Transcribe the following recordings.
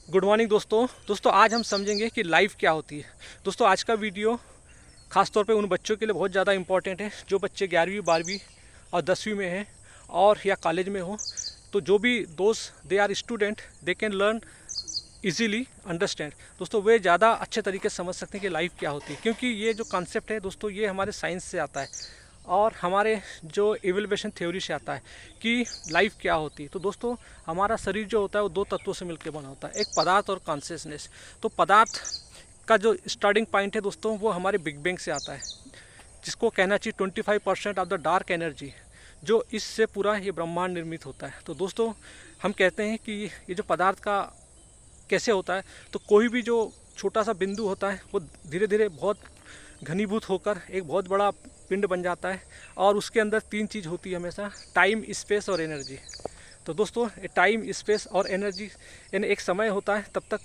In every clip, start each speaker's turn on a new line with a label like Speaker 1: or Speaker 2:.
Speaker 1: Good morning दोस्तों आज हम समझेंगे कि लाइफ क्या होती है। दोस्तों आज का वीडियो खास तौर पे उन बच्चों के लिए बहुत ज़्यादा इंपॉर्टेंट है जो बच्चे 11वीं 12वीं और 10वीं में हैं और या कॉलेज में हो। तो जो भी दोस्त they are student they can learn easily understand. दोस्तों वे ज़्यादा अच्छे तरीके से समझ सकते हैं कि लाइफ क्या होती है, क्योंकि ये जो कॉन्सेप्ट है दोस्तों ये हमारे साइंस से आता है और हमारे जो इवोल्यूशन थ्योरी से आता है कि लाइफ क्या होती है। तो दोस्तों हमारा शरीर जो होता है वो दो तत्वों से मिलकर बना होता है, एक पदार्थ और कॉन्शियसनेस। तो पदार्थ का जो स्टार्टिंग पॉइंट है दोस्तों वो हमारे बिग बैंग से आता है, जिसको कहना चाहिए 25% ऑफ द डार्क एनर्जी, जो इससे पूरा ये ब्रह्मांड निर्मित होता है। तो दोस्तों हम कहते हैं कि ये जो पदार्थ का कैसे होता है, तो कोई भी जो छोटा सा बिंदु होता है वो धीरे धीरे बहुत घनीभूत होकर एक बहुत बड़ा पिंड बन जाता है और उसके अंदर तीन चीज़ होती है हमेशा, टाइम, स्पेस और एनर्जी। तो दोस्तों टाइम, स्पेस और एनर्जी यानी एक समय होता है, तब तक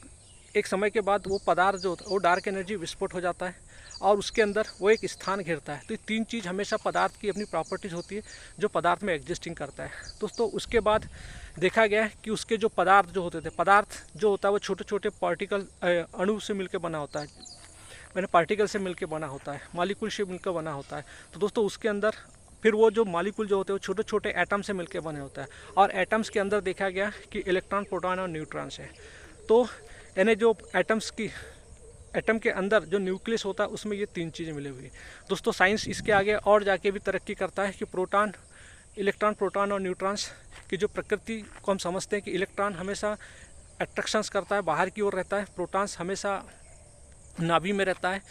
Speaker 1: एक समय के बाद वो पदार्थ जो होता है वो डार्क एनर्जी विस्फोट हो जाता है और उसके अंदर वो एक स्थान घेरता है। तो ये तीन चीज़ हमेशा पदार्थ की अपनी प्रॉपर्टीज़ होती है जो पदार्थ में एग्जिस्टिंग करता है। दोस्तों उसके बाद देखा गया है कि उसके जो पदार्थ जो होते थे, पदार्थ जो होता है वो छोटे छोटे पार्टिकल अणु से मिलकर बना होता है, मैंने पार्टिकल से मिलकर बना होता है, मॉलिक्यूल से मिलकर बना होता है। तो दोस्तों उसके अंदर फिर वो जो मॉलिक्यूल जो होते हैं वो छोटे छोटे एटम से मिलकर बने होता है और एटम्स के अंदर देखा गया कि इलेक्ट्रॉन, प्रोटॉन और न्यूट्रॉन्स है। तो यानी जो एटम के अंदर जो न्यूक्लियस होता है उसमें ये तीन चीज़ें मिली हुई है। दोस्तों साइंस इसके आगे और जाके भी तरक्की करता है कि प्रोटॉन, इलेक्ट्रॉन, प्रोटॉन और न्यूट्रॉन्स की जो प्रकृति को हम समझते हैं कि इलेक्ट्रॉन हमेशा अट्रैक्शंस करता है, बाहर की ओर रहता है, प्रोटॉन्स हमेशा नाभि में रहता है,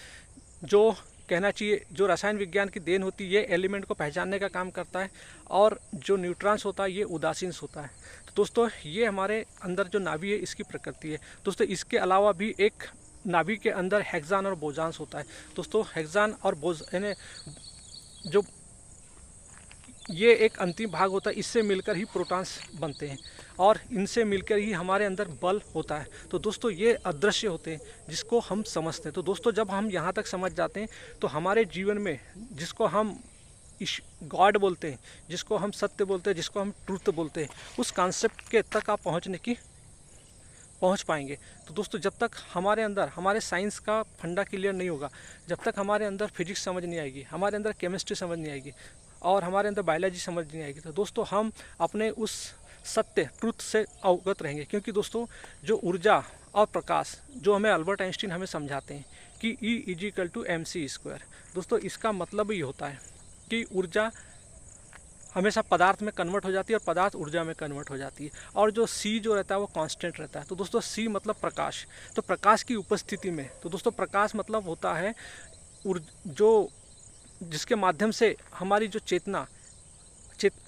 Speaker 1: जो कहना चाहिए जो रसायन विज्ञान की देन होती है, ये एलिमेंट को पहचानने का काम करता है, और जो न्यूट्रॉन्स होता है ये उदासीन होता है। तो दोस्तों ये हमारे अंदर जो नाभि है इसकी प्रकृति है। दोस्तों इसके अलावा भी एक नाभि के अंदर हेक्सान और बोजान्स होता है। दोस्तों हेक्सान और यानी जो ये एक अंतिम भाग होता है, इससे मिलकर ही प्रोटॉन्स बनते हैं और इनसे मिलकर ही हमारे अंदर बल होता है। तो दोस्तों ये अदृश्य होते हैं जिसको हम समझते हैं। तो दोस्तों जब हम यहाँ तक समझ जाते हैं तो हमारे जीवन में जिसको हम गॉड बोलते हैं, जिसको हम सत्य बोलते हैं, जिसको हम ट्रूथ बोलते हैं, उस कॉन्सेप्ट के तक आप पहुँच पाएंगे। तो दोस्तों जब तक हमारे अंदर हमारे साइंस का फंडा क्लियर नहीं होगा, जब तक हमारे अंदर फिजिक्स समझ नहीं आएगी, हमारे अंदर केमिस्ट्री समझ नहीं आएगी और हमारे अंदर बायोलॉजी समझ नहीं आएगी, तो दोस्तों हम अपने उस सत्य ट्रुथ से अवगत रहेंगे। क्योंकि दोस्तों जो ऊर्जा और प्रकाश जो हमें अल्बर्ट आइंस्टीन हमें समझाते हैं कि E=mc², दोस्तों इसका मतलब ये होता है कि ऊर्जा हमेशा पदार्थ में कन्वर्ट हो जाती है और पदार्थ ऊर्जा में कन्वर्ट हो जाती है, और जो C जो रहता है वो कांस्टेंट रहता है। तो दोस्तों C मतलब प्रकाश। तो प्रकाश की उपस्थिति में, तो दोस्तों प्रकाश मतलब होता है जो जिसके माध्यम से हमारी जो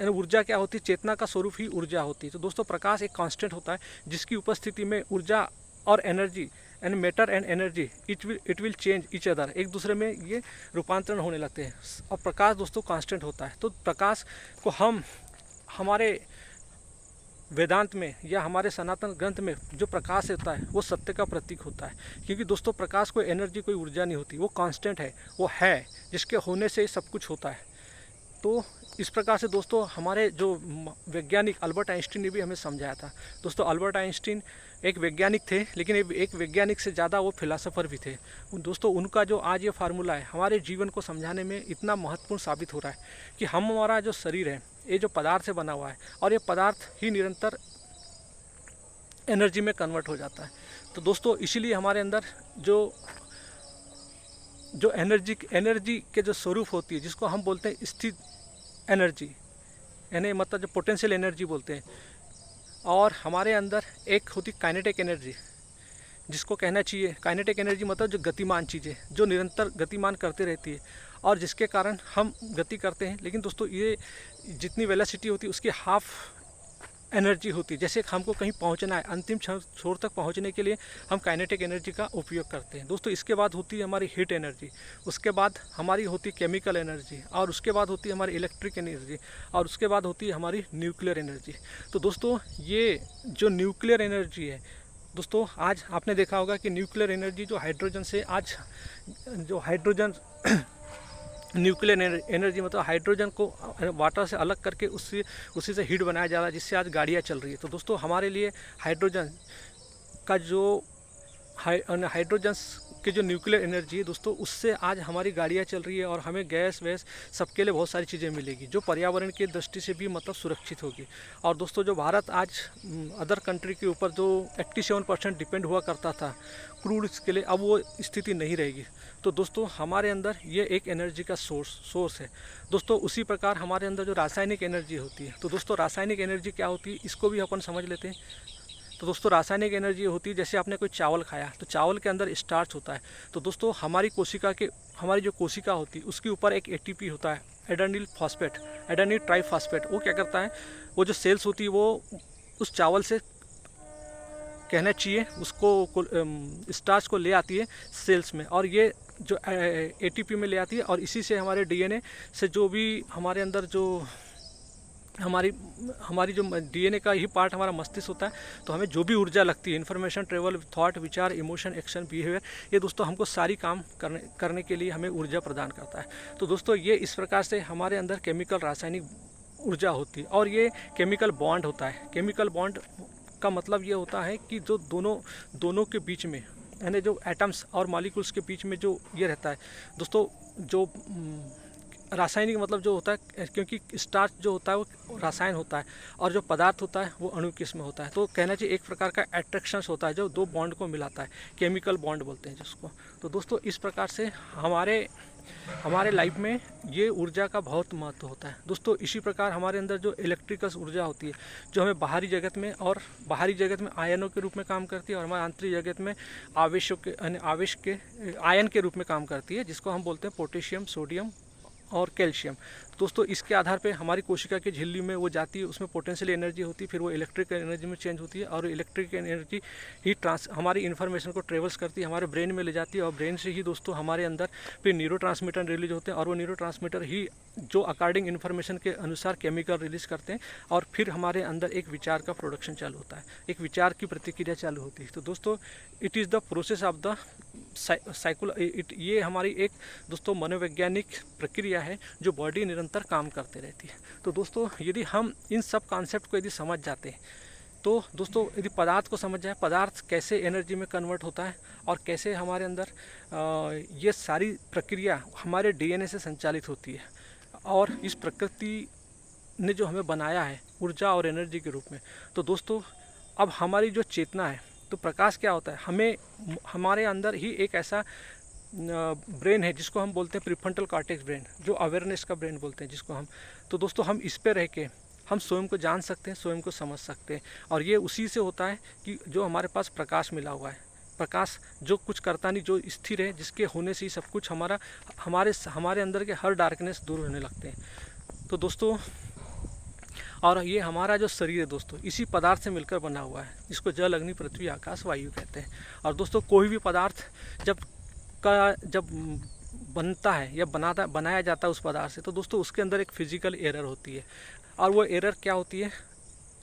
Speaker 1: ऊर्जा क्या होती है, चेतना का स्वरूप ही ऊर्जा होती है। तो दोस्तों प्रकाश एक कांस्टेंट होता है जिसकी उपस्थिति में ऊर्जा और energy and matter and energy it will change each other, एक दूसरे में ये रूपांतरण होने लगते हैं और प्रकाश दोस्तों कांस्टेंट होता है। तो प्रकाश को हम हमारे वेदांत में या हमारे सनातन ग्रंथ में जो प्रकाश होता है वो सत्य का प्रतीक होता है। क्योंकि दोस्तों प्रकाश कोई एनर्जी, कोई ऊर्जा नहीं होती, वो कांस्टेंट है, वो है जिसके होने से सब कुछ होता है। तो इस प्रकार से दोस्तों हमारे जो वैज्ञानिक अल्बर्ट आइंस्टीन ने भी हमें समझाया था। दोस्तों अल्बर्ट आइंस्टीन एक वैज्ञानिक थे, लेकिन एक वैज्ञानिक से ज़्यादा वो फिलासफ़र भी थे। दोस्तों उनका जो आज ये फार्मूला है हमारे जीवन को समझाने में इतना महत्वपूर्ण साबित हो रहा है कि हमारा जो शरीर है ये जो पदार्थ से बना हुआ है और ये पदार्थ ही निरंतर एनर्जी में कन्वर्ट हो जाता है। तो दोस्तों इसीलिए हमारे अंदर जो एनर्जी के जो स्वरूप होती है, जिसको हम बोलते हैं स्थित एनर्जी, यानी मतलब जो पोटेंशियल एनर्जी बोलते हैं, और हमारे अंदर एक होती काइनेटिक एनर्जी, जिसको कहना चाहिए काइनेटिक एनर्जी मतलब जो गतिमान चीज़ें जो निरंतर गतिमान करती रहती है और जिसके कारण हम गति करते हैं। लेकिन दोस्तों ये जितनी वेलोसिटी होती है उसकी हाफ एनर्जी होती है। जैसे हमको कहीं पहुंचना है, अंतिम छोर तक पहुंचने के लिए हम काइनेटिक एनर्जी का उपयोग करते हैं। दोस्तों इसके बाद होती है हमारी हीट एनर्जी, उसके बाद हमारी होती है केमिकल एनर्जी, और उसके बाद होती है हमारी इलेक्ट्रिक एनर्जी, और उसके बाद होती है हमारी न्यूक्लियर एनर्जी। तो दोस्तों ये जो न्यूक्लियर एनर्जी है दोस्तों, आज आपने देखा होगा कि न्यूक्लियर एनर्जी जो हाइड्रोजन से, आज जो हाइड्रोजन न्यूक्लियर एनर्जी मतलब हाइड्रोजन को वाटर से अलग करके उसी से हीट बनाया जा रहा है, जिससे आज गाड़ियाँ चल रही है। तो दोस्तों हमारे लिए हाइड्रोजन का जो हाइड्रोजन की जो न्यूक्लियर एनर्जी है दोस्तों, उससे आज हमारी गाड़ियाँ चल रही है और हमें गैस वैस सबके लिए बहुत सारी चीज़ें मिलेगी जो पर्यावरण की दृष्टि से भी मतलब सुरक्षित होगी। और दोस्तों जो भारत आज अदर कंट्री के ऊपर जो 87% डिपेंड हुआ करता था क्रूड के लिए, अब वो स्थिति नहीं रहेगी। तो दोस्तों हमारे अंदर ये एक एनर्जी का सोर्स है दोस्तों। उसी प्रकार हमारे अंदर जो रासायनिक एनर्जी होती है, तो दोस्तों रासायनिक एनर्जी क्या होती है इसको भी अपन समझ लेते हैं। तो दोस्तों रासायनिक एनर्जी होती है, जैसे आपने कोई चावल खाया तो चावल के अंदर स्टार्च होता है। तो दोस्तों हमारी जो कोशिका होती है उसके ऊपर एक एटीपी होता है, एडेनिल ट्राइफॉस्फेट। वो क्या करता है, वो जो सेल्स होती है वो उस चावल से कहना चाहिए उसको स्टार्च को ले आती है सेल्स में, और ये जो एटीपी में ले आती है, और इसी से हमारे डीएनए से जो भी हमारे अंदर जो हमारी जो डीएनए का ही पार्ट हमारा मस्तिष्क होता है, तो हमें जो भी ऊर्जा लगती है, इन्फॉर्मेशन ट्रेवल, थॉट, विचार, इमोशन, एक्शन, बिहेवियर, ये दोस्तों हमको सारी काम करने के लिए हमें ऊर्जा प्रदान करता है। तो दोस्तों ये इस प्रकार से हमारे अंदर केमिकल रासायनिक ऊर्जा होती है, और ये केमिकल बॉन्ड होता है। केमिकल बॉन्ड का मतलब ये होता है कि जो दोनों के बीच में, यानी जो एटम्स और मॉलिक्यूल्स के बीच में जो ये रहता है दोस्तों, जो रासायनिक मतलब जो होता है, क्योंकि स्टार्च जो होता है वो रासायन होता है और जो पदार्थ होता है वो अणु किस्म होता है। तो कहना चाहिए एक प्रकार का एट्रैक्शंस होता है जो दो बॉन्ड को मिलाता है, केमिकल बॉन्ड बोलते हैं जिसको। तो दोस्तों इस प्रकार से हमारे लाइफ में ये ऊर्जा का बहुत महत्व होता है दोस्तों। इसी प्रकार हमारे अंदर जो इलेक्ट्रिकल ऊर्जा होती है, जो हमें बाहरी जगत में आयनों के रूप में काम करती है, और हमारे आंतरिक जगत में आवेश के आयन के रूप में काम करती है, जिसको हम बोलते हैं पोटेशियम, सोडियम और कैल्शियम। दोस्तों इसके आधार पे हमारी कोशिका की झिल्ली में वो जाती है, उसमें पोटेंशियल एनर्जी होती है, फिर वो इलेक्ट्रिकल एनर्जी में चेंज होती है, और इलेक्ट्रिकल एनर्जी ही हमारी इन्फॉर्मेशन को ट्रेवल्स करती है, हमारे ब्रेन में ले जाती है, और ब्रेन से ही दोस्तों हमारे अंदर फिर न्यूरोट्रांसमीटर रिलीज होते हैं, और वो न्यूरोट्रांसमीटर ही जो अकॉर्डिंग इन्फॉर्मेशन के अनुसार केमिकल रिलीज करते हैं, और फिर हमारे अंदर एक विचार का प्रोडक्शन चालू होता है, एक विचार की प्रतिक्रिया चालू होती है। तो दोस्तों it is the process of the ये हमारी एक दोस्तों मनोवैज्ञानिक प्रक्रिया है जो बॉडी निरंतर काम करते रहती है। तो दोस्तों यदि हम इन सब कॉन्सेप्ट को यदि समझ जाते हैं, तो दोस्तों यदि पदार्थ को समझ जाए, पदार्थ कैसे एनर्जी में कन्वर्ट होता है, और कैसे हमारे अंदर ये सारी प्रक्रिया हमारे डीएनए से संचालित होती है, और इस प्रकृति ने जो हमें बनाया है ऊर्जा और एनर्जी के रूप में। तो दोस्तों अब हमारी जो चेतना है, तो प्रकाश क्या होता है, हमारे अंदर ही एक ऐसा ब्रेन है जिसको हम बोलते हैं प्रीफ्रंटल कॉर्टेक्स ब्रेन, जो अवेयरनेस का ब्रेन बोलते हैं जिसको हम। तो दोस्तों हम इस पे रह के हम स्वयं को जान सकते हैं, स्वयं को समझ सकते हैं, और ये उसी से होता है कि जो हमारे पास प्रकाश मिला हुआ है, प्रकाश जो कुछ करता नहीं, जो स्थिर है, जिसके होने से ही सब कुछ हमारे अंदर के हर डार्कनेस दूर होने लगते हैं। तो दोस्तों और ये हमारा जो शरीर है दोस्तों, इसी पदार्थ से मिलकर बना हुआ है, इसको जल, अग्नि, पृथ्वी, आकाश, वायु कहते हैं। और दोस्तों कोई भी पदार्थ जब बनता है या बनाया जाता है उस पदार्थ से, तो दोस्तों उसके अंदर एक फिजिकल एरर होती है, और वो एरर क्या होती है,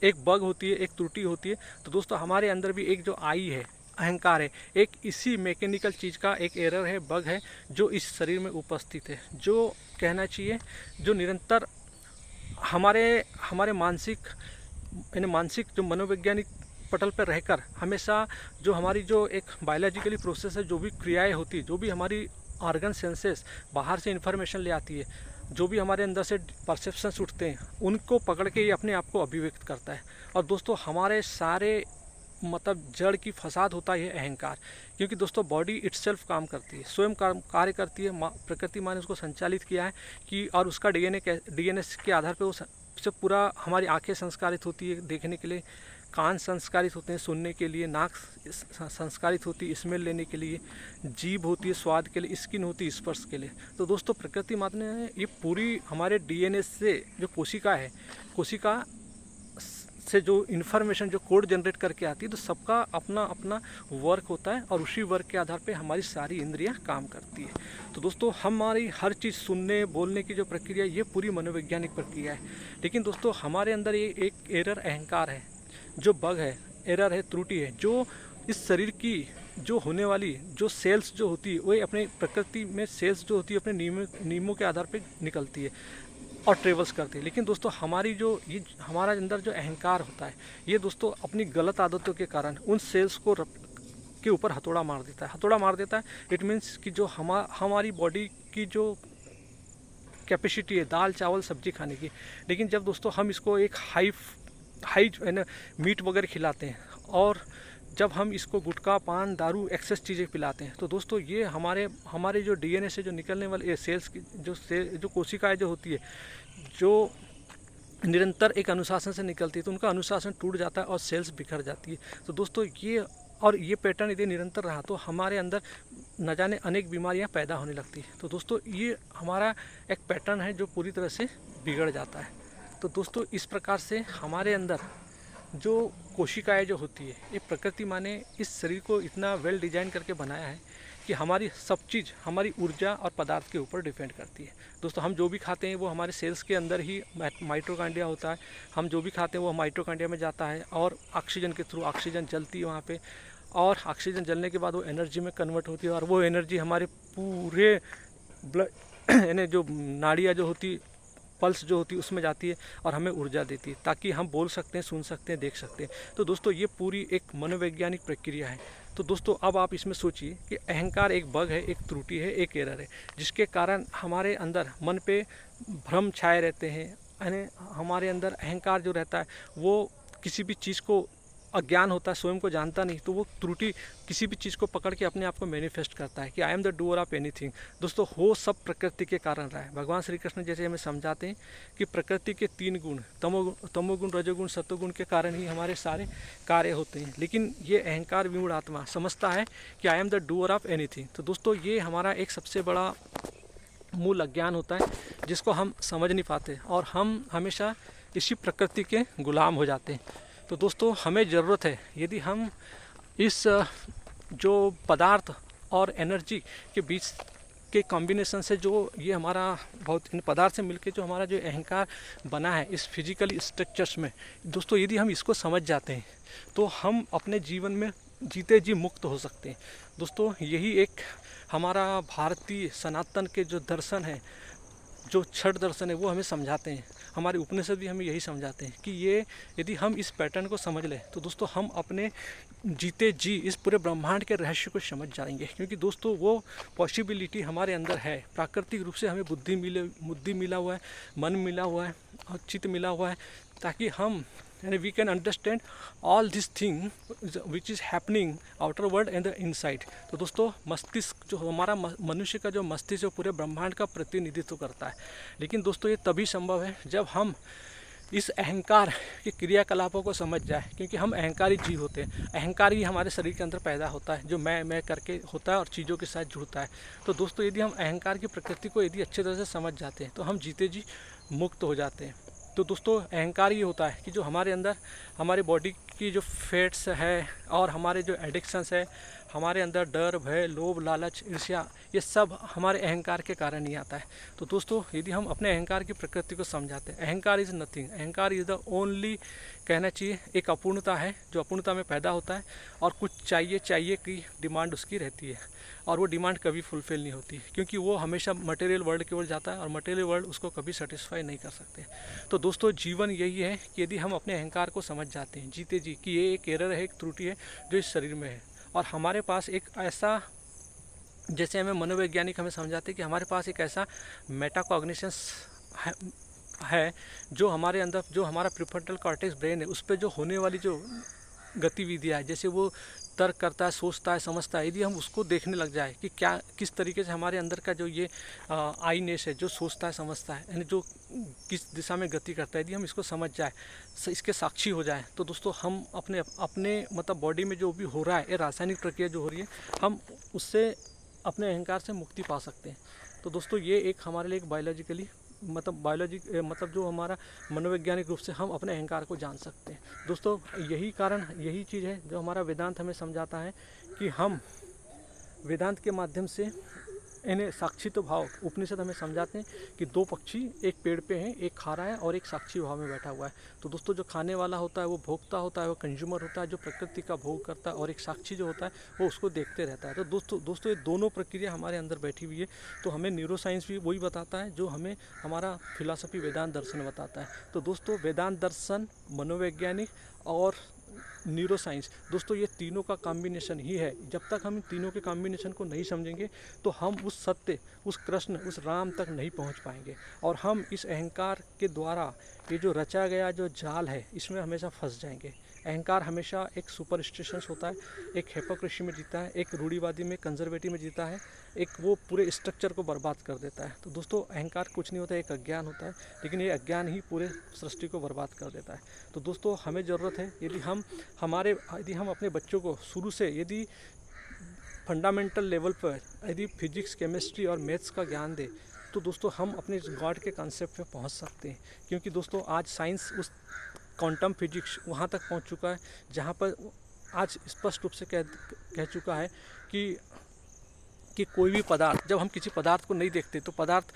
Speaker 1: एक बग होती है, एक त्रुटि होती है। तो दोस्तों हमारे अंदर भी एक जो आई है, अहंकार है, एक इसी मैकेनिकल चीज़ का एक एरर है, बग है, जो इस शरीर में उपस्थित है, जो कहना चाहिए जो निरंतर हमारे मानसिक जो मनोवैज्ञानिक पटल पर रहकर हमेशा जो हमारी जो एक बायोलॉजिकली प्रोसेस है, जो भी क्रियाएं होती है, जो भी हमारी ऑर्गन सेंसेस बाहर से इन्फॉर्मेशन ले आती है, जो भी हमारे अंदर से परसेप्शंस उठते हैं, उनको पकड़ के ये अपने आप को अभिव्यक्त करता है। और दोस्तों हमारे सारे मतलब जड़ की फसाद होता है ये अहंकार, क्योंकि दोस्तों बॉडी इटसेल्फ काम करती है, स्वयं कार्य करती है, प्रकृति माँ ने उसको संचालित किया है कि, और उसका डीएनए के आधार पर वो से पूरा हमारी आंखें संस्कारित होती है देखने के लिए, कान संस्कारित होते हैं सुनने के लिए, नाक संस्कारित होती है स्मेल लेने के लिए, जीभ होती है स्वाद के लिए, स्किन होती है स्पर्श के लिए। तो दोस्तों प्रकृति माता ने ये पूरी हमारे डीएनए से जो कोशिका से जो इन्फॉर्मेशन, जो कोड जनरेट करके आती है, तो सबका अपना अपना वर्क होता है, और उसी वर्क के आधार पे हमारी सारी इंद्रियां काम करती है। तो दोस्तों हमारी हर चीज़ सुनने बोलने की जो प्रक्रिया, ये पूरी मनोवैज्ञानिक प्रक्रिया है। लेकिन दोस्तों हमारे अंदर ये एक एरर अहंकार है, जो बग है, एरर है, त्रुटि है, जो इस शरीर की जो होने वाली जो सेल्स जो होती है, वही अपने प्रकृति में सेल्स जो होती है अपने नियमों के आधार पर निकलती है। और ट्रेवल्स करते हैं। लेकिन दोस्तों हमारी जो ये हमारा अंदर जो अहंकार होता है, ये दोस्तों अपनी गलत आदतों के कारण उन सेल्स को के ऊपर हथौड़ा मार देता है। हथौड़ा मार देता है इट मीन्स कि जो हमारी बॉडी की जो कैपेसिटी है दाल चावल सब्जी खाने की, लेकिन जब दोस्तों हम इसको एक हाई जो है ना मीट वगैरह खिलाते हैं, और जब हम इसको गुटखा पान दारू एक्सेस चीज़ें पिलाते हैं, तो दोस्तों ये हमारे जो डीएनए से जो निकलने वाले सेल्स की जो कोशिकाएं जो होती है, जो निरंतर एक अनुशासन से निकलती है, तो उनका अनुशासन टूट जाता है और सेल्स बिखर जाती है। तो दोस्तों ये पैटर्न यदि निरंतर रहा तो हमारे अंदर न जाने अनेक बीमारियां पैदा होने लगती है। तो दोस्तों ये हमारा एक पैटर्न है जो पूरी तरह से बिगड़ जाता है। तो दोस्तों इस प्रकार से हमारे अंदर जो कोशिकाएं जो होती है, ये प्रकृति माँ ने इस शरीर को इतना वेल डिजाइन करके बनाया है कि हमारी सब चीज़ हमारी ऊर्जा और पदार्थ के ऊपर डिपेंड करती है। दोस्तों हम जो भी खाते हैं वो हमारे सेल्स के अंदर ही माइटोकॉन्ड्रिया होता है। हम जो भी खाते हैं वो माइटोकॉन्ड्रिया में जाता है और ऑक्सीजन के थ्रू ऑक्सीजन जलती है वहाँ पे, और ऑक्सीजन जलने के बाद वो एनर्जी में कन्वर्ट होती है, और वो एनर्जी हमारे पूरे ब्लड यानी जो नाड़ियाँ जो होती पल्स जो होती है उसमें जाती है और हमें ऊर्जा देती है, ताकि हम बोल सकते हैं, सुन सकते हैं, देख सकते हैं। तो दोस्तों ये पूरी एक मनोवैज्ञानिक प्रक्रिया है। तो दोस्तों अब आप इसमें सोचिए कि अहंकार एक बग है, एक त्रुटि है, एक एरर है, जिसके कारण हमारे अंदर मन पे भ्रम छाए रहते हैं। यानी हमारे अंदर अहंकार जो रहता है वो किसी भी चीज़ को अज्ञान होता है, स्वयं को जानता नहीं, तो वो त्रुटि किसी भी चीज़ को पकड़ के अपने आप को मैनिफेस्ट करता है कि I am the doer of anything. दोस्तों हो सब प्रकृति के कारण रहा है। भगवान श्री कृष्ण जैसे हमें समझाते हैं कि प्रकृति के 3 गुण तमोगुण रजोगुण सत्वगुण के कारण ही हमारे सारे कार्य होते हैं। लेकिन ये अहंकार विमूढ़ आत्मा समझता है कि I am the doer of anything. तो दोस्तों ये हमारा एक सबसे बड़ा मूल अज्ञान होता है, जिसको हम समझ नहीं पाते और हम हमेशा इसी प्रकृति के गुलाम हो जाते हैं। तो दोस्तों हमें ज़रूरत है, यदि हम इस जो पदार्थ और एनर्जी के बीच के कॉम्बिनेशन से जो ये हमारा बहुत इन पदार्थ से मिलके जो हमारा जो अहंकार बना है इस फिजिकल स्ट्रक्चर्स में, दोस्तों यदि हम इसको समझ जाते हैं तो हम अपने जीवन में जीते जी मुक्त हो सकते हैं। दोस्तों यही एक हमारा भारतीय सनातन के जो दर्शन है, जो छठ दर्शन है, वो हमें समझाते हैं। हमारे उपनिषद भी हमें यही समझाते हैं कि ये यदि हम इस पैटर्न को समझ लें तो दोस्तों हम अपने जीते जी इस पूरे ब्रह्मांड के रहस्य को समझ जाएंगे। क्योंकि दोस्तों वो पॉसिबिलिटी हमारे अंदर है, प्राकृतिक रूप से हमें बुद्धि मिला हुआ है, मन मिला हुआ है और चित्त मिला हुआ है, ताकि हम यानी we can understand all this thing which is happening outer world and the inside. तो दोस्तों मस्तिष्क जो हमारा मनुष्य का जो मस्तिष्क जो पूरे ब्रह्मांड का प्रतिनिधित्व करता है। लेकिन दोस्तों ये तभी संभव है जब हम इस अहंकार के क्रियाकलापों को समझ जाए, क्योंकि हम अहंकारी जीव होते हैं। अहंकार ही हमारे शरीर के अंदर पैदा होता है, जो मैं करके होता है और चीज़ों के साथ जुड़ता है। तो दोस्तों यदि हम अहंकार की प्रकृति को यदि अच्छे तरह से समझ जाते हैं तो हम जीते जी मुक्त हो जाते हैं। तो दोस्तों अहंकार ये होता है कि जो हमारे अंदर हमारे बॉडी की जो फैट्स है और हमारे जो एडिक्शंस है, हमारे अंदर डर भय लोभ लालच ईर्ष्या, ये सब हमारे अहंकार के कारण ही आता है। तो दोस्तों यदि हम अपने अहंकार की प्रकृति को समझाते हैं, अहंकार इज़ नथिंग, अहंकार इज़ द ओनली कहना चाहिए एक अपूर्णता है जो अपूर्णता में पैदा होता है और कुछ चाहिए की डिमांड उसकी रहती है, और वो डिमांड कभी फुलफिल नहीं होती, क्योंकि वो हमेशा मटेरियल वर्ल्ड की ओर जाता है और मटेरियल वर्ल्ड उसको कभी सेटिस्फाई नहीं कर सकते। तो दोस्तों जीवन यही है कि यदि हम अपने अहंकार को समझ जाते हैं जीते जी कि ये एक एरर है, एक त्रुटि है जो इस शरीर में है, और हमारे पास एक ऐसा, जैसे हमें मनोवैज्ञानिक हमें समझाते हैं कि हमारे पास एक ऐसा मेटाकॉग्निशंस है जो हमारे अंदर जो हमारा प्रीफ्रंटल कॉर्टेक्स ब्रेन है उस पर जो होने वाली जो गतिविधियाँ है, जैसे वो तर्क करता है, सोचता है, समझता है, यदि हम उसको देखने लग जाए कि क्या किस तरीके से हमारे अंदर का जो ये आईनेस है जो सोचता है समझता है, यानी जो किस दिशा में गति करता है, यदि हम इसको समझ जाए, इसके साक्षी हो जाए, तो दोस्तों हम अपने मतलब बॉडी में जो भी हो रहा है ये रासायनिक प्रक्रिया जो हो रही है, हम उससे अपने अहंकार से मुक्ति पा सकते हैं। तो दोस्तों ये एक हमारे लिए एक बायोलॉजिकली मतलब जो हमारा मनोवैज्ञानिक रूप से हम अपने अहंकार को जान सकते हैं। दोस्तों यही कारण, यही चीज़ है जो हमारा वेदांत हमें समझाता है कि हम वेदांत के माध्यम से इन्हें साक्षी तो भाव उपनिषद हमें समझाते हैं कि दो पक्षी एक पेड़ पे हैं, एक खा रहा है और एक साक्षी भाव में बैठा हुआ है। तो दोस्तों जो खाने वाला होता है वो भोक्ता होता है, वो कंज्यूमर होता है जो प्रकृति का भोग करता है, और एक साक्षी जो होता है वो उसको देखते रहता है। तो दोस्तों ये दोनों प्रक्रिया हमारे अंदर बैठी हुई है। तो हमें न्यूरो साइंस भी वही बताता है जो हमें हमारा फिलॉसफी वेदांत दर्शन बताता है। तो दोस्तों वेदांत दर्शन, मनोवैज्ञानिक और न्यूरो साइंस, दोस्तों ये तीनों का कॉम्बिनेशन ही है। जब तक हम इन तीनों के कॉम्बिनेशन को नहीं समझेंगे तो हम उस सत्य, उस कृष्ण, उस राम तक नहीं पहुंच पाएंगे, और हम इस अहंकार के द्वारा ये जो रचा गया जो जाल है इसमें हमेशा फंस जाएंगे। अहंकार हमेशा एक सुपरस्टिशंस होता है, एक हिपोक्रेसी में जीता है, एक रूढ़िवादी में, कंजर्वेटिव में जीता है, एक वो पूरे स्ट्रक्चर को बर्बाद कर देता है। तो दोस्तों अहंकार कुछ नहीं होता है, एक अज्ञान होता है, लेकिन ये अज्ञान ही पूरे सृष्टि को बर्बाद कर देता है। तो दोस्तों हमें ज़रूरत है, यदि हम अपने बच्चों को शुरू से यदि फंडामेंटल लेवल पर यदि फिजिक्स, केमिस्ट्री और मैथ्स का ज्ञान दें तो दोस्तों हम अपने गॉड के कॉन्सेप्ट पे पहुंच सकते हैं। क्योंकि दोस्तों आज साइंस उस क्वांटम फिजिक्स वहाँ तक पहुँच चुका है जहाँ पर आज स्पष्ट रूप से कह चुका है कि कोई भी पदार्थ, जब हम किसी पदार्थ को नहीं देखते तो पदार्थ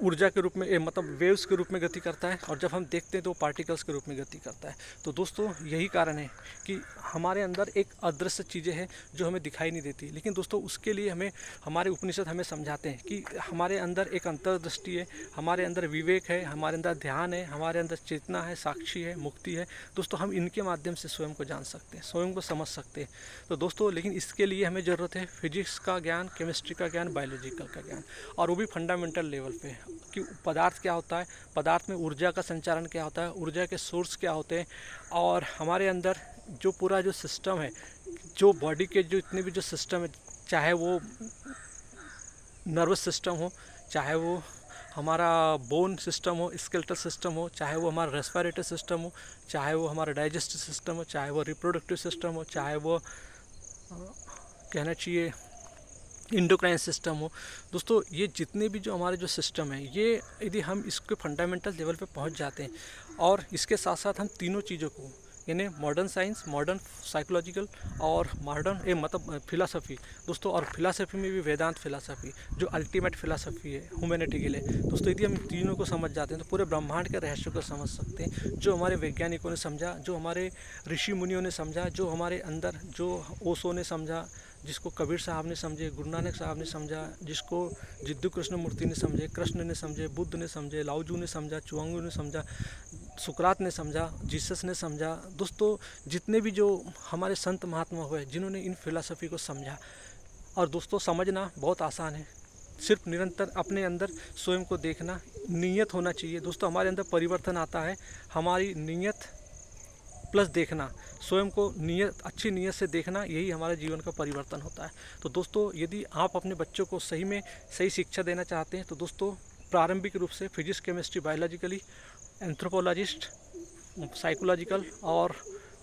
Speaker 1: ऊर्जा के रूप में मतलब वेव्स के रूप में गति करता है, और जब हम देखते हैं तो पार्टिकल्स के रूप में गति करता है। तो दोस्तों यही कारण है कि हमारे अंदर एक अदृश्य चीज़ें हैं जो हमें दिखाई नहीं देती, लेकिन दोस्तों उसके लिए हमारे उपनिषद हमें समझाते हैं कि हमारे अंदर एक अंतर्दृष्टि है, हमारे अंदर विवेक है, हमारे अंदर ध्यान है, हमारे अंदर चेतना है, साक्षी है, मुक्ति है। दोस्तों हम इनके माध्यम से स्वयं को जान सकते हैं, स्वयं को समझ सकते हैं। तो दोस्तों लेकिन इसके लिए हमें ज़रूरत है फिजिक्स का ज्ञान, केमिस्ट्री का ज्ञान, बायोलॉजिकल का ज्ञान, और वो भी फंडामेंटल लेवल पे कि पदार्थ क्या होता है, पदार्थ में ऊर्जा का संचारण क्या होता है, ऊर्जा के सोर्स क्या होते हैं, और हमारे अंदर जो पूरा जो सिस्टम है, जो बॉडी के जो इतने भी जो सिस्टम है, चाहे वो नर्वस सिस्टम हो, चाहे वो हमारा बोन सिस्टम हो, स्केलेटल सिस्टम हो, चाहे वो हमारा रेस्पिरेटरी सिस्टम हो, चाहे वो हमारा डाइजेस्टिव सिस्टम हो, चाहे वो रिप्रोडक्टिव सिस्टम हो, चाहे वो कहना चाहिए इंडोक्राइन सिस्टम हो। दोस्तों ये जितने भी जो हमारे जो सिस्टम है, ये यदि हम इसके फंडामेंटल लेवल पे पहुंच जाते हैं, और इसके साथ साथ हम तीनों चीज़ों को यानी मॉडर्न साइंस, मॉडर्न साइकोलॉजिकल और मॉडर्न मतलब फिलासफी, दोस्तों और फिलासफी में भी वेदांत फिलासफी जो अल्टीमेट फिलासफी है ह्यूमैनिटी के लिए, दोस्तों यदि हम तीनों को समझ जाते हैं तो पूरे ब्रह्मांड के रहस्य को समझ सकते हैं, जो हमारे वैज्ञानिकों ने समझा, जो हमारे ऋषि मुनियों ने समझा, जो हमारे अंदर जो ओशो ने समझा, जिसको कबीर साहब ने समझे, गुरु नानक साहब ने समझा, जिसको जिद्दू कृष्णमूर्ति ने समझे, कृष्ण ने समझे, बुद्ध ने समझे, लाओजू ने समझा, चुआंगू ने समझा, सुकरात ने समझा, जीसस ने समझा। दोस्तों जितने भी जो हमारे संत महात्मा हुए जिन्होंने इन फिलॉसफी को समझा, और दोस्तों समझना बहुत आसान है, सिर्फ निरंतर अपने अंदर स्वयं को देखना, नीयत होना चाहिए। दोस्तों हमारे अंदर परिवर्तन आता है, हमारी नीयत प्लस देखना, स्वयं को नीयत, अच्छी नीयत से देखना, यही हमारे जीवन का परिवर्तन होता है। तो दोस्तों यदि आप अपने बच्चों को सही में सही शिक्षा देना चाहते हैं तो दोस्तों प्रारंभिक रूप से physics, chemistry, biologically, anthropologist, psychological और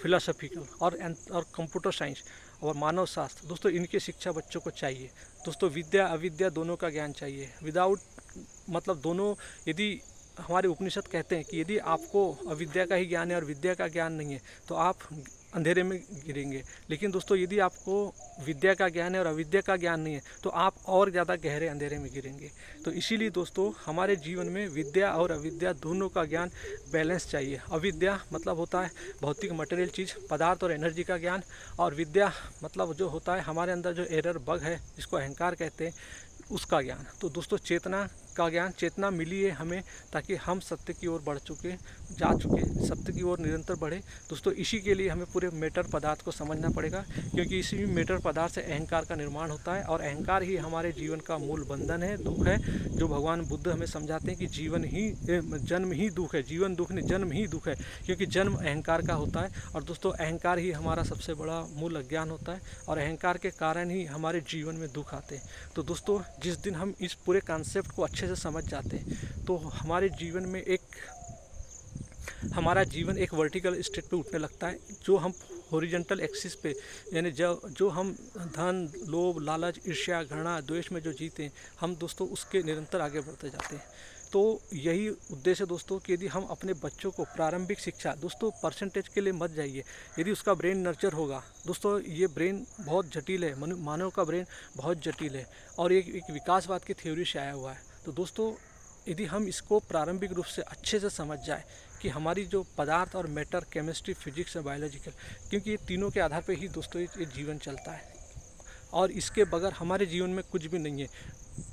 Speaker 1: फिलोसफिकल और कंप्यूटर साइंस और मानव शास्त्र, दोस्तों इनकी शिक्षा बच्चों को चाहिए। दोस्तों विद्या अविद्या दोनों का ज्ञान चाहिए, विदाउट मतलब दोनों, यदि हमारे उपनिषद कहते हैं कि यदि आपको अविद्या का ही ज्ञान है और विद्या का ज्ञान नहीं है तो आप अंधेरे में गिरेंगे, लेकिन दोस्तों यदि आपको विद्या का ज्ञान है और अविद्या का ज्ञान नहीं है तो आप और ज़्यादा गहरे अंधेरे में गिरेंगे। तो इसीलिए दोस्तों हमारे जीवन में विद्या और अविद्या दोनों का ज्ञान बैलेंस चाहिए। अविद्या मतलब होता है भौतिक मटेरियल चीज़, पदार्थ और एनर्जी का ज्ञान, और विद्या मतलब जो होता है हमारे अंदर जो एरर बग है जिसको अहंकार कहते हैं उसका ज्ञान। तो दोस्तों चेतना का ज्ञान, चेतना मिली है हमें ताकि हम सत्य की ओर जा चुके, सत्य की ओर निरंतर बढ़े। दोस्तों इसी के लिए हमें पूरे मैटर पदार्थ को समझना पड़ेगा, क्योंकि इसी मैटर पदार्थ से अहंकार का निर्माण होता है, और अहंकार ही हमारे जीवन का मूल बंधन है, दुख है, जो भगवान बुद्ध हमें समझाते हैं कि जन्म ही दुख है, जीवन दुख नहीं, जन्म ही दुख है, क्योंकि जन्म अहंकार का होता है। और दोस्तों अहंकार ही हमारा सबसे बड़ा मूल अज्ञान होता है, और अहंकार के कारण ही हमारे जीवन में दुख आते हैं। तो दोस्तों जिस दिन हम इस पूरे कॉन्सेप्ट को अच्छे से समझ जाते हैं तो हमारे जीवन में हमारा जीवन एक वर्टिकल स्टेट पे उठने लगता है, जो हम हॉरिजॉन्टल एक्सिस पे यानी जो हम धन, लोभ, लालच, ईर्ष्या, घृणा, द्वेष में जो जीते हैं हम दोस्तों उसके निरंतर आगे बढ़ते जाते हैं। तो यही उद्देश्य है दोस्तों कि यदि हम अपने बच्चों को प्रारंभिक शिक्षा, दोस्तों परसेंटेज के लिए मत जाइए, यदि उसका ब्रेन नर्चर होगा, दोस्तों ये ब्रेन बहुत जटिल है, मानव का ब्रेन बहुत जटिल है और एक विकासवाद की थ्योरी से आया हुआ है। तो दोस्तों यदि हम इसको प्रारंभिक रूप से अच्छे से समझ जाए कि हमारी जो पदार्थ और मैटर, केमिस्ट्री, फिजिक्स और बायोलॉजिकल, क्योंकि ये तीनों के आधार पर ही दोस्तों ये जीवन चलता है और इसके बगैर हमारे जीवन में कुछ भी नहीं है।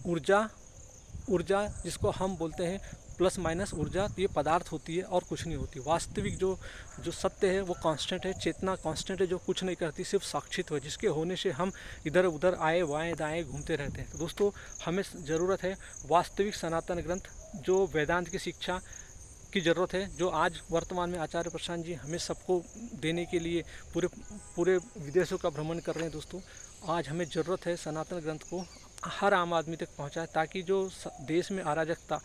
Speaker 1: ऊर्जा जिसको हम बोलते हैं प्लस माइनस ऊर्जा, ये पदार्थ होती है और कुछ नहीं होती। वास्तविक जो सत्य है वो कांस्टेंट है, चेतना कांस्टेंट है जो कुछ नहीं करती, सिर्फ साक्षित है, जिसके होने से हम इधर उधर आए बाएं दाएं घूमते रहते हैं। तो दोस्तों हमें ज़रूरत है वास्तविक सनातन ग्रंथ, जो वेदांत की शिक्षा की ज़रूरत है, जो आज वर्तमान में आचार्य प्रशांत जी हमें सबको देने के लिए पूरे विदेशों का भ्रमण कर रहे हैं। दोस्तों आज हमें ज़रूरत है सनातन ग्रंथ को हर आम आदमी तक पहुंचाए, ताकि जो देश में अराजकता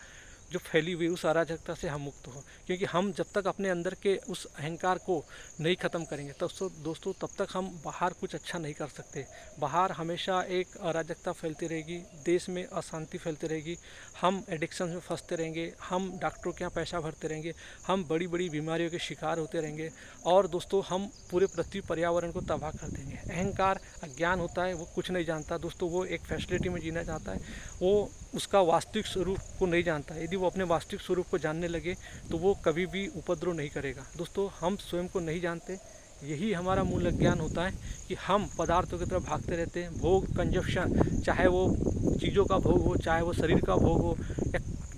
Speaker 1: जो फैली हुई उस अराजकता से हम मुक्त हो, क्योंकि हम जब तक अपने अंदर के उस अहंकार को नहीं ख़त्म करेंगे तब दोस्तों तब तक हम बाहर कुछ अच्छा नहीं कर सकते। बाहर हमेशा एक अराजकता फैलती रहेगी, देश में अशांति फैलती रहेगी, हम एडिक्शन में फंसते रहेंगे, हम डॉक्टरों के यहाँ पैसा भरते रहेंगे, हम बड़ी बड़ी बीमारियों के शिकार होते रहेंगे और दोस्तों हम पूरे पृथ्वी पर्यावरण को तबाह कर देंगे। अहंकार अज्ञान होता है, वो कुछ नहीं जानता दोस्तों, वो एक फैसिलिटी में जीना चाहता है, वो उसका वास्तविक स्वरूप को नहीं जानता। यदि वो अपने वास्तविक स्वरूप को जानने लगे तो वो कभी भी उपद्रव नहीं करेगा। दोस्तों हम स्वयं को नहीं जानते, यही हमारा मूल अज्ञान होता है कि हम पदार्थों की तरफ भागते रहते हैं। भोग, कंजप्शन, चाहे वो चीज़ों का भोग हो, चाहे वो शरीर का भोग हो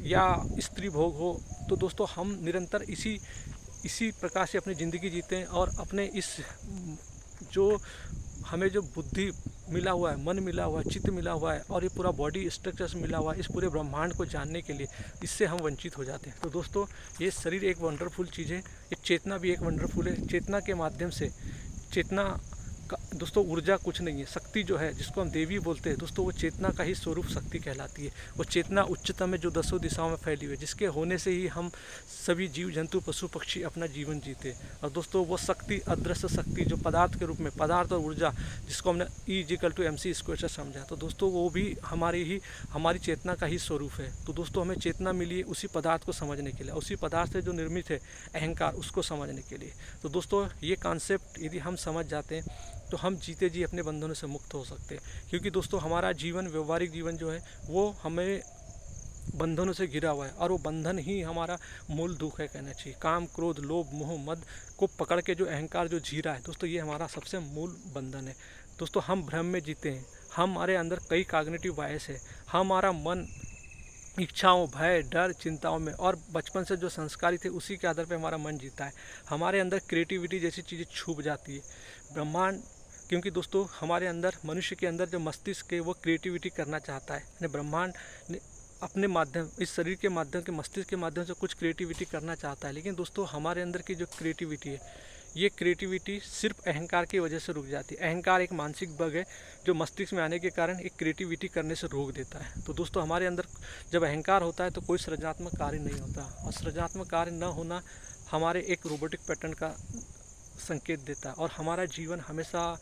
Speaker 1: या स्त्री भोग हो, तो दोस्तों हम निरंतर इसी प्रकार से अपनी ज़िंदगी जीते हैं और अपने इस जो हमें जो बुद्धि मिला हुआ है, मन मिला हुआ है, चित्त मिला हुआ है और ये पूरा बॉडी स्ट्रक्चर्स मिला हुआ है, इस पूरे ब्रह्मांड को जानने के लिए इससे हम वंचित हो जाते हैं। तो दोस्तों ये शरीर एक वंडरफुल चीज़ है, ये चेतना भी एक वंडरफुल है। चेतना के माध्यम से दोस्तों ऊर्जा कुछ नहीं है, शक्ति जो है जिसको हम देवी बोलते हैं दोस्तों, वो चेतना का ही स्वरूप शक्ति कहलाती है। वो चेतना उच्चतम है जो 10 दिशाओं में फैली हुई है, जिसके होने से ही हम सभी जीव जंतु पशु पक्षी अपना जीवन जीते। और दोस्तों वो शक्ति, अदृश्य शक्ति जो पदार्थ के रूप में, पदार्थ और ऊर्जा जिसको हमने E=mc² से समझा, तो दोस्तों वो भी हमारी चेतना का ही स्वरूप है। तो दोस्तों हमें चेतना मिली है उसी पदार्थ को समझने के लिए, उसी पदार्थ से जो निर्मित है अहंकार, उसको समझने के लिए। तो दोस्तों ये कॉन्सेप्ट यदि हम समझ जाते हैं तो हम जीते जी अपने बंधनों से मुक्त हो सकते हैं, क्योंकि दोस्तों हमारा जीवन, व्यवहारिक जीवन जो है वो हमें बंधनों से घिरा हुआ है और वो बंधन ही हमारा मूल दुख है कहना चाहिए। काम, क्रोध, लोभ, मोह, मद को पकड़ के जो अहंकार जो जी रहा है दोस्तों, ये हमारा सबसे मूल बंधन है। दोस्तों हम भ्रम में जीते हैं, हमारे अंदर कई कॉग्निटिव बायस है, हमारा मन इच्छाओं, भय, डर, चिंताओं में और बचपन से जो संस्कारित है उसी के आधार पर हमारा मन जीता है। हमारे अंदर क्रिएटिविटी जैसी चीज़ें छुप जाती है। ब्रह्मांड, क्योंकि दोस्तों हमारे अंदर, मनुष्य के अंदर जो मस्तिष्क है वो क्रिएटिविटी करना चाहता है, यानी ब्रह्मांड ने अपने माध्यम, इस शरीर के माध्यम के, मस्तिष्क के माध्यम से कुछ क्रिएटिविटी करना चाहता है। लेकिन दोस्तों हमारे अंदर की जो क्रिएटिविटी है, ये क्रिएटिविटी सिर्फ अहंकार की वजह से रुक जाती है। अहंकार एक मानसिक बग है जो मस्तिष्क में आने के कारण एक क्रिएटिविटी करने से रोक देता है। तो दोस्तों हमारे अंदर जब अहंकार होता है तो कोई सृजनात्मक कार्य नहीं होता, और सृजनात्मक कार्य न होना हमारे एक रोबोटिक पैटर्न का संकेत देता है और हमारा जीवन हमेशा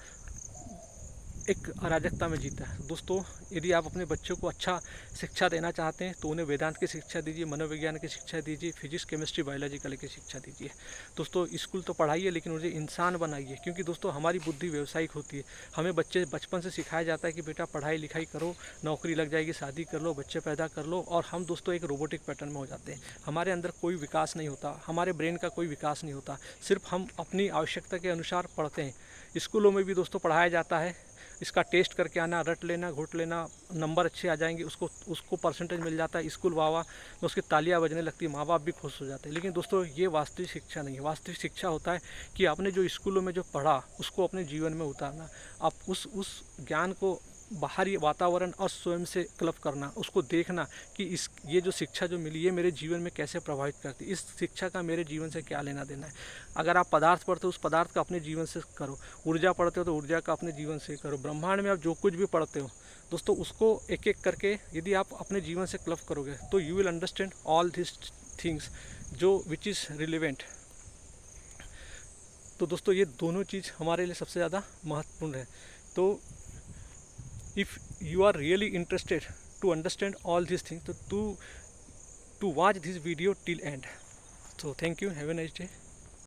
Speaker 1: एक अराजकता में जीता है। दोस्तों यदि आप अपने बच्चों को अच्छा शिक्षा देना चाहते हैं तो उन्हें वेदांत की शिक्षा दीजिए, मनोविज्ञान की शिक्षा दीजिए, फिजिक्स, केमिस्ट्री, बायोलॉजिकल की शिक्षा दीजिए। दोस्तों स्कूल तो पढ़ाइए लेकिन उन्हें इंसान बनाइए, क्योंकि दोस्तों हमारी बुद्धि व्यावसायिक होती है। हमें बचपन से सिखाया जाता है कि बेटा पढ़ाई लिखाई करो, नौकरी लग जाएगी, शादी कर लो, बच्चे पैदा कर लो, और हम दोस्तों एक रोबोटिक पैटर्न में हो जाते हैं। हमारे अंदर कोई विकास नहीं होता, हमारे ब्रेन का कोई विकास नहीं होता, सिर्फ हम अपनी आवश्यकता के अनुसार पढ़ते हैं। स्कूलों में भी दोस्तों पढ़ाया जाता है इसका टेस्ट करके आना, रट लेना, घोट लेना, नंबर अच्छे आ जाएंगे, उसको परसेंटेज मिल जाता है, स्कूल वाह वाह तो उसकी तालियां बजने लगती है, माँ बाप भी खुश हो जाते हैं। लेकिन दोस्तों ये वास्तविक शिक्षा नहीं है। वास्तविक शिक्षा होता है कि आपने जो स्कूलों में जो पढ़ा उसको अपने जीवन में उतारना, आप उस ज्ञान को बाहरी वातावरण और स्वयं से क्लब करना, उसको देखना कि ये जो शिक्षा जो मिली ये मेरे जीवन में कैसे प्रभावित करती है, इस शिक्षा का मेरे जीवन से क्या लेना देना है। अगर आप पदार्थ पढ़ते हो उस पदार्थ का अपने जीवन से करो, ऊर्जा पढ़ते हो तो ऊर्जा का अपने जीवन से करो, ब्रह्मांड में आप जो कुछ भी पढ़ते हो दोस्तों उसको एक एक करके यदि आप अपने जीवन से क्लब करोगे तो you will understand all this things जो विच इज़ रिलेवेंट। तो दोस्तों ये दोनों चीज़ हमारे लिए सबसे ज़्यादा महत्वपूर्ण है। तो if you are really interested to understand all these things, तो to watch this video till end. So thank you, have a nice day.